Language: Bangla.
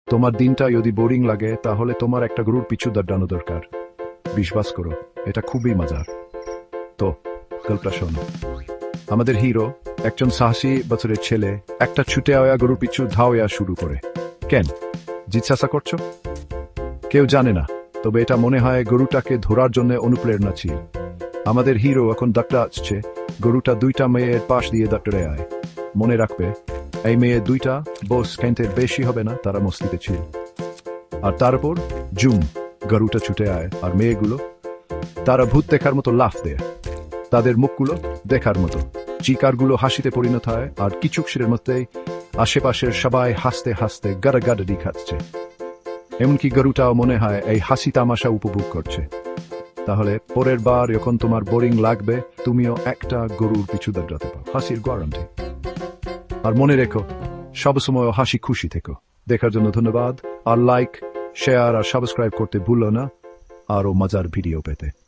তোমার দিনটা যদি বোরিং লাগে তাহলে তোমার একটা গরুর পিছু দাঁড়ানো দরকার। বিশ্বাস করো, এটা খুবই মজার। তো গল্পটা শোনো। আমাদের হিরো একজন সাহসী বছরের ছেলে একটা ছুটে আয়া গরুর পিছু ধাওয়া শুরু করে। কেন জিজ্ঞাসা করছো? কেউ জানে না, তবে এটা মনে হয় গরুটাকে ধরার জন্য অনুপ্রেরণা ছিল। আমাদের হিরো এখন ডাক্তার আসছে, গরুটা দুইটা মেয়ের পাশ দিয়ে ডাক্তারে আয়। মনে রাখবে, এই মেয়ে দুইটা বস ক্যান্টের বেশি হবে না, তারা মস্তিতে ছিল। আর তারপর জুম, গরুটা ছুটে আয়, আর মেয়েগুলো তারা ভূত দেখার মতো লাফ দেয়। তাদের মুখগুলো দেখার মতো, চিকারগুলো হাসিতে পরিণত হয়, আর কিছুক্ষণের মধ্যেই আশেপাশের সবাই হাসতে হাসতে গাড়াগাড়ি খাচ্ছে। এমনকি গরুটাও মনে হয় এই হাসি তামাশা উপভোগ করছে। তাহলে পরের বার যখন তোমার বোরিং লাগবে, তুমিও একটা গরুর পিছু দাঁড়াতে পারো, হাসির গ্যারান্টি। আর মনে রেখো, সবসময় হাসি খুশি থেকো। দেখার জন্য ধন্যবাদ, আর লাইক, শেয়ার আর সাবস্ক্রাইব করতে ভুলো না আরো মজার ভিডিও পেতে।